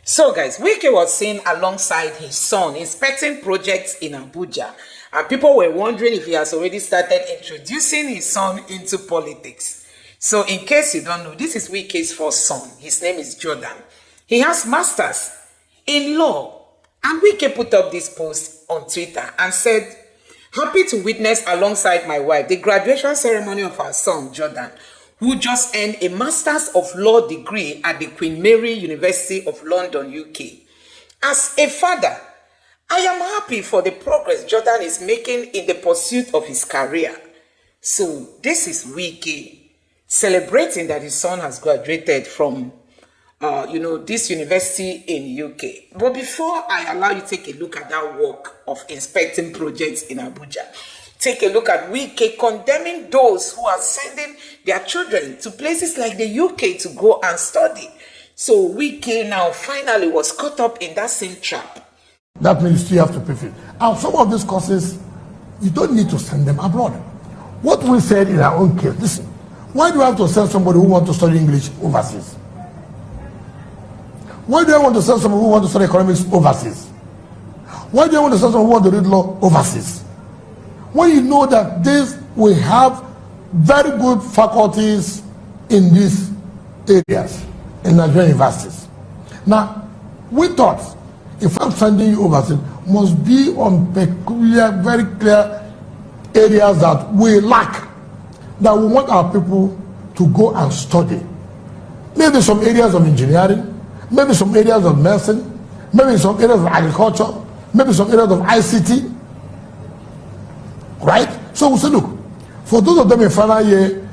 So guys, Wike was seen alongside his son inspecting projects in Abuja, and people were wondering if he has already started introducing his son into politics. So in case you don't know, this is Wike's first son. His name is Jordan. He has masters in law, and Wike put up this post on Twitter and said, "Happy to witness alongside my wife the graduation ceremony of our son Jordan, who just earned a Masters of Law degree at the Queen Mary University of London, UK. As a father, I am happy for the progress Jordan is making in the pursuit of his career." So this is Wike celebrating that his son has graduated from this university in UK. But before I allow you to take a look at that work of inspecting projects in Abuja, take a look at Wike condemning those who are sending their children to places like the UK to go and study. So Wike now finally was caught up in that same trap. That means you have to pay for it. And some of these courses, you don't need to send them abroad. What we said in our own case, listen, why do you have to send somebody who wants to study English overseas? Why do you want to send someone who wants to study economics overseas? Why do you want to send someone who wants to read law overseas? When you know that we have very good faculties in these areas, in Nigerian universities. Now, we thought, if I'm sending you overseas, must be on peculiar, very clear areas that we lack, that we want our people to go and study. Maybe some areas of engineering, maybe some areas of medicine, maybe some areas of agriculture, maybe some areas of ICT. Right? So we say, look, for those of them in final year.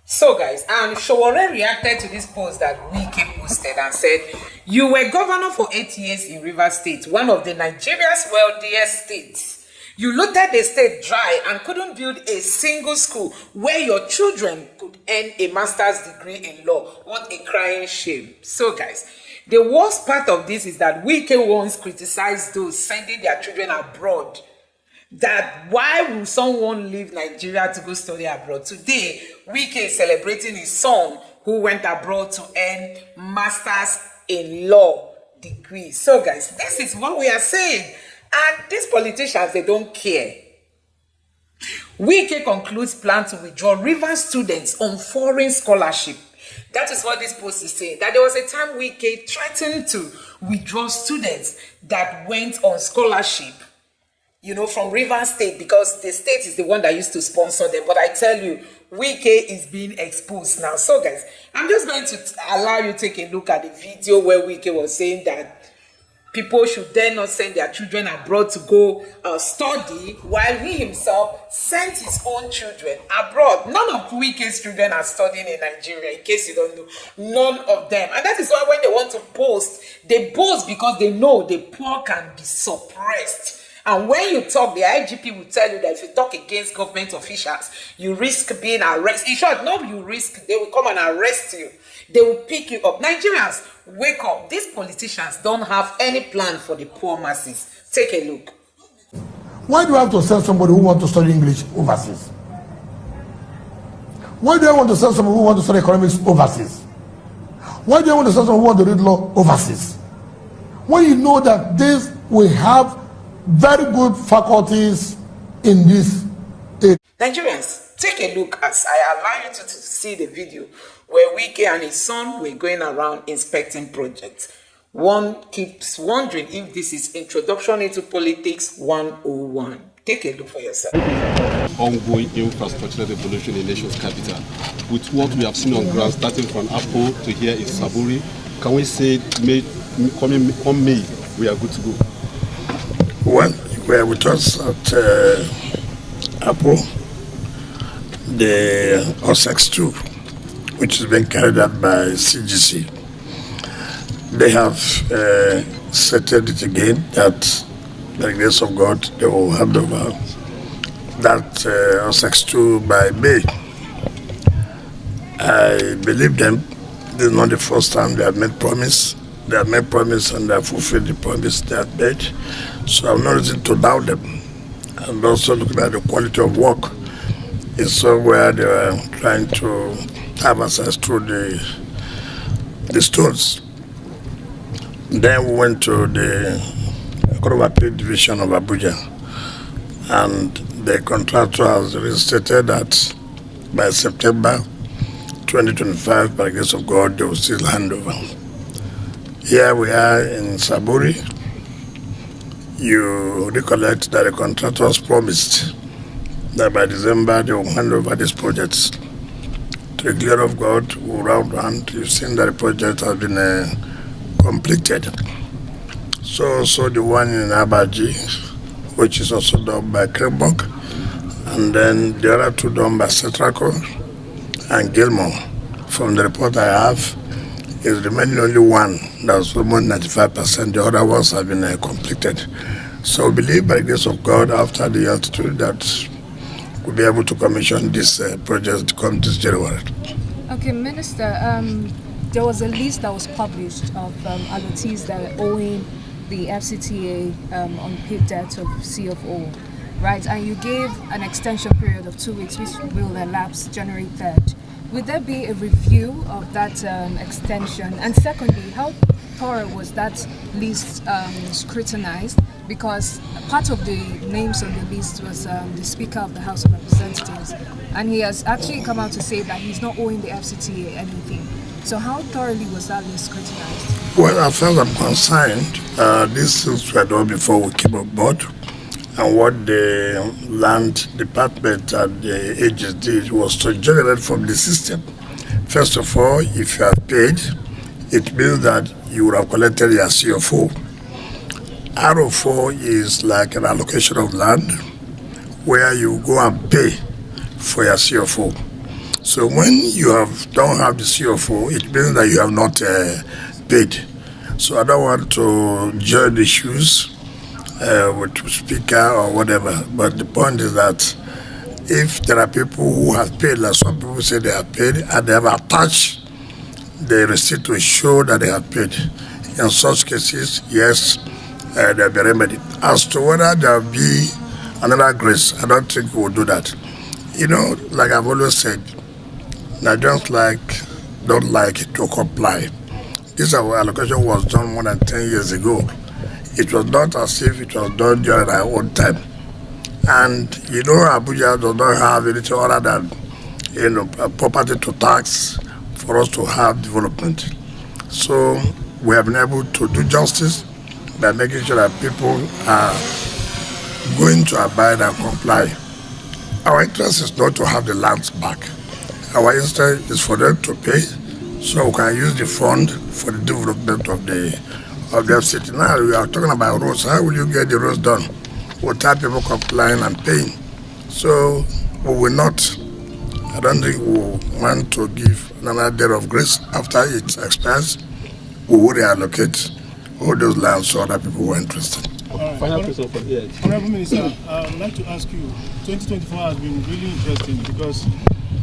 So guys, and Sowore reacted to this post that Wike posted and said, "You were governor for 8 years in Rivers State, one of the Nigeria's wealthiest states. You looted the state dry and couldn't build a single school where your children could earn a master's degree in law. What a crying shame." So guys, the worst part of this is that Wike once criticized those sending their children abroad. That why will someone leave Nigeria to go study abroad? Today, Wike is celebrating his son who went abroad to earn masters in law degree. So guys, this is what we are saying. And these politicians, they don't care. Wike concludes plan to withdraw Rivers students on foreign scholarship. That is what this post is saying. That there was a time Wike threatened to withdraw students that went on scholarship, from Rivers State, because the state is the one that used to sponsor them. But I tell you, Wike is being exposed now. So guys, I'm just going to allow you to take a look at the video where Wike was saying that people should dare not send their children abroad to go study, while he himself sent his own children abroad. None of Wike's children are studying in Nigeria, in case you don't know. None of them. And that is why when they want to boast, they boast because they know the poor can be suppressed. And when you talk, the IGP will tell you that if you talk against government officials, you risk being arrested. In short, no, you risk, they will come and arrest you. They will pick you up. Nigerians, wake up. These politicians don't have any plan for the poor masses. Take a look. Why do you have to send somebody who wants to study English overseas? Why do you want to send someone who wants to study economics overseas? Why do you want to send someone who wants to read law overseas? When you know that we have very good faculties in this area. Nigerians, take a look as I allow you to see the video where Wike and his son were going around inspecting projects. One keeps wondering if this is Introduction into Politics 101. Take a look for yourself. Ongoing infrastructure evolution in nation's capital. With what we have seen on ground, starting from Apple to here in Sowore, can we say come May, we are good to go? Well, you were with us at Apple, the OSEX2, which is being carried out by CGC. They have settled it again that, by the grace of God, they will hand over that OSEX2 by May. I believe them. This is not the first time they have made promise. They have made promise and they have fulfilled the promise they have made. So I have no reason to doubt them. And also looking at the quality of work, it's somewhere they are trying to have access to the stones. Then we went to the Court of Appeal Division of Abuja, and the contractor has stated that by September 2025, by the grace of God, they will still hand over. Here we are in Sowore. You recollect that the contractors promised that by December they will hand over these projects. To the glory of God, we round hand. You've seen that the project has been completed. So the one in Abuja, which is also done by Krembok, and then the other two done by Setraco and Gilmore. From the report I have, is remaining only one that's almost 95%. The other ones have been completed. So we believe by the grace of God, after the altitude, that we'll be able to commission this project to come this January. Okay, Minister, there was a list that was published of allottees that are owing the FCTA unpaid debt of C of O, right? And you gave an extension period of 2 weeks, which will elapse January 3rd. Would there be a review of that extension? And secondly, how thorough was that list scrutinized? Because part of the names on the list was the Speaker of the House of Representatives, and he has actually come out to say that he's not owing the FCTA anything. So how thoroughly was that list scrutinized? Well, as far as I'm concerned, these things were done before we came on board. And what the land department and the agents did was to generate from the system. First of all, if you have paid, it means that you would have collected your CFO. RO4 is like an allocation of land where you go and pay for your CFO. So when you don't have the CFO, it means that you have not paid. So I don't want to join the issues with the speaker or whatever. But the point is that if there are people who have paid, like some people say they have paid, and they have attached the receipt to show that they have paid, in such cases, yes, they'll be remedied. As to whether there will be another grace, I don't think we will do that. You know, like I've always said, Nigerians don't like to comply. This allocation was done more than 10 years ago. It was not as if it was done during our own time. And you know, Abuja does not have anything other than, property to tax for us to have development. So we have been able to do justice by making sure that people are going to abide and comply. Our interest is not to have the lands back. Our interest is for them to pay, so we can use the fund for the development of the city. Now we are talking about roads. How will you get the roads done without people complying and paying? So we will not. I don't think we want to give another day of grace. After it expires, we will reallocate all those lands so other people who are interested. Final question for here. Honorable Minister, I'd like to ask you, 2024 has been really interesting because,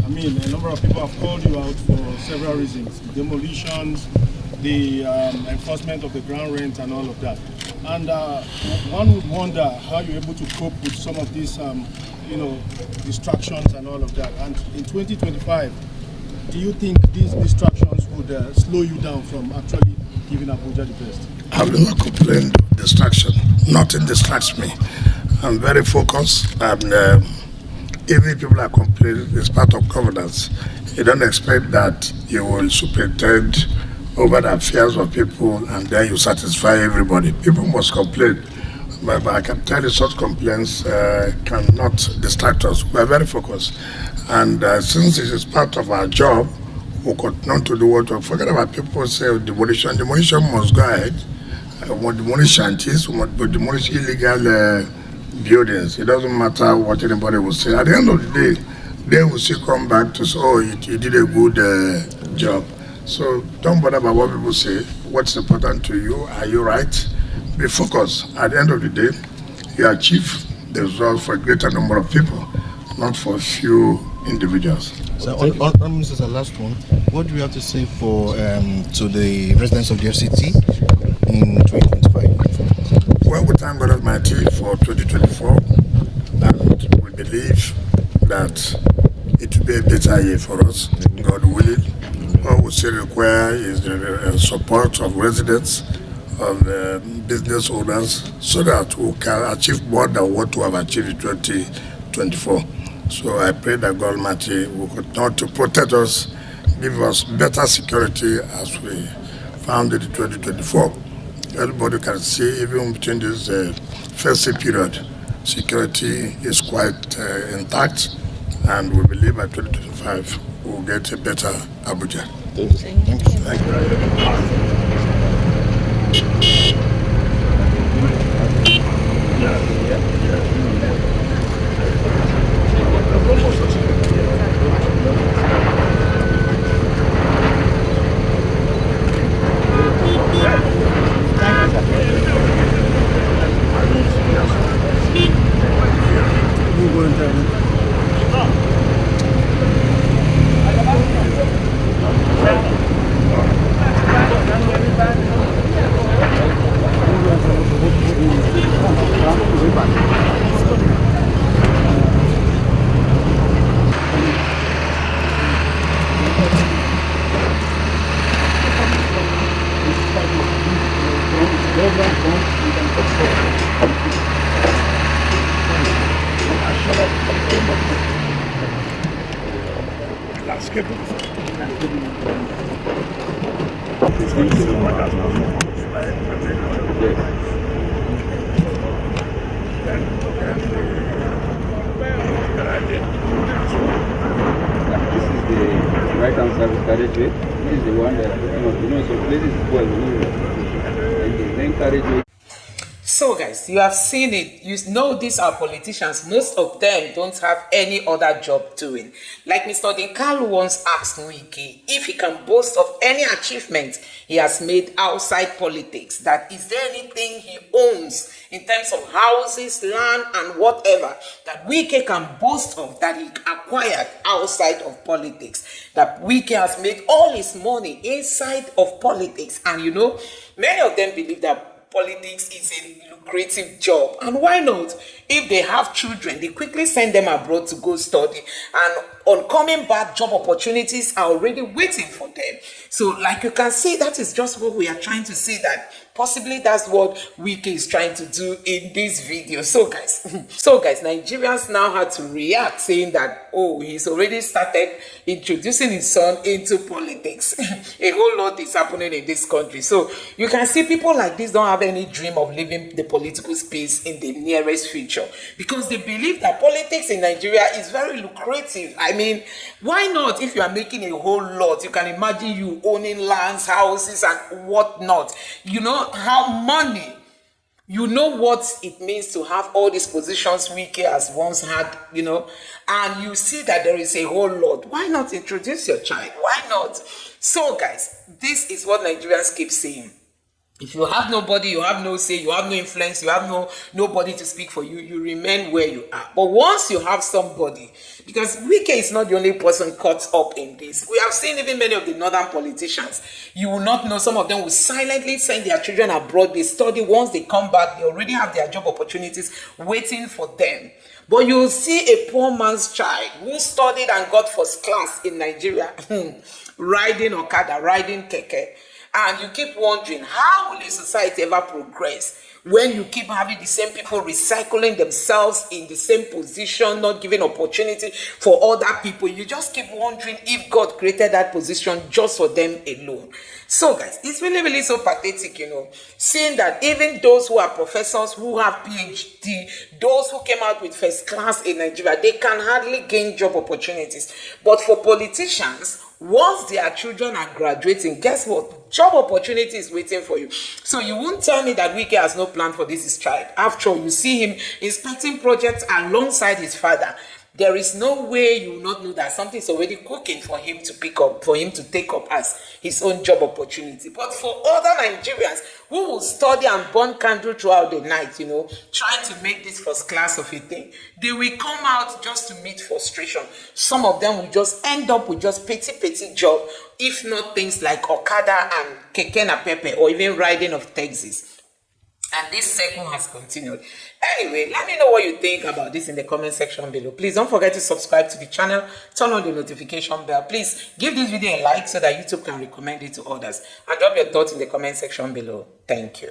a number of people have called you out for several reasons. Demolitions, the enforcement of the ground rent and all of that. And one would wonder how you're able to cope with some of these, distractions and all of that. And in 2025, do you think these distractions would slow you down from actually giving Abuja the best? I will not complain of distraction. Nothing distracts me. I'm very focused, and even if people are complaining, it's part of governance. You don't expect that you will superintend over the affairs of people and then you satisfy everybody. People must complain. But I can tell you such complaints cannot distract us. We are very focused. And since it is part of our job, we continue to do what we forget about. People say demolition. Demolition must go ahead. We must demolish shanties, we must demolish illegal buildings. It doesn't matter what anybody will say. At the end of the day, they will still come back to say, oh, you did a good job. So don't bother about what people say. What's important to you? Are you right? Be focused. At the end of the day, you achieve the results for a greater number of people, not for a few individuals. So, this is the last one. What do we have to say for to the residents of the FCT in 2025? Well, we thank God Almighty for 2024, and we believe that it will be a better year for us, God willing. All we still require is the support of residents of business owners so that we can achieve more than what we have achieved in 2024. So I pray that God Almighty will continue to protect us, give us better security as we found it in 2024. Everybody can see, even between this festive period, security is quite intact, and we believe by 2025 we'll get a better Abuja. Thank you. Thank right answer is carriageway. This is the one that, some places well, and they then carriageway. So guys, you have seen it. You know these are politicians. Most of them don't have any other job doing. Like Mr. Dinkalu once asked Wike if he can boast of any achievement he has made outside politics. That is there anything he owns in terms of houses, land, and whatever that Wike can boast of that he acquired outside of politics. That Wike has made all his money inside of politics. And many of them believe that politics is a lucrative job, and why not? If they have children, they quickly send them abroad to go study, and on coming back, job opportunities are already waiting for them. So like you can see, that is just what we are trying to see, that possibly that's what Wike is trying to do in this video. So guys, Nigerians now had to react, saying that, oh, he's already started introducing his son into politics. A whole lot is happening in this country. So you can see people like this don't have any dream of leaving the political space in the nearest future, because they believe that politics in Nigeria is very lucrative. I mean, why not? If you are making a whole lot, you can imagine you owning lands, houses, and whatnot. How money, what it means to have all these positions Wike has once had, and you see that there is a whole lot. Why not introduce your child? Why not? So guys, this is what Nigerians keep saying. If you have nobody, you have no say, you have no influence, you have nobody to speak for you, you remain where you are. But once you have somebody, because Wike is not the only person caught up in this. We have seen even many of the northern politicians. You will not know, some of them will silently send their children abroad. They study. Once they come back, they already have their job opportunities waiting for them. But you will see a poor man's child who studied and got first class in Nigeria, riding Okada, riding Keke. And you keep wondering, how will a society ever progress when you keep having the same people recycling themselves in the same position, not giving opportunity for other people? You just keep wondering if God created that position just for them alone. So guys, it's really, really so pathetic, seeing that even those who are professors, who have PhD, those who came out with first class in Nigeria, they can hardly gain job opportunities. But for politicians, once their children are graduating, guess what? Job opportunity is waiting for you. So you won't tell me that Wike has no plan for this child. After all, you see him inspecting projects alongside his father. There is no way you will not know that something is already cooking for him to pick up, for him to take up as his own job opportunity. But for other Nigerians who will study and burn candle throughout the night, trying to make this first class of a thing, they will come out just to meet frustration. Some of them will just end up with just petty job, if not things like Okada and Keke na Pepe, or even riding of taxis. And this cycle has continued. Anyway, let me know what you think about this in the comment section below. Please don't forget to subscribe to the channel, turn on the notification bell. Please give this video a like so that YouTube can recommend it to others. And drop your thoughts in the comment section below. Thank you.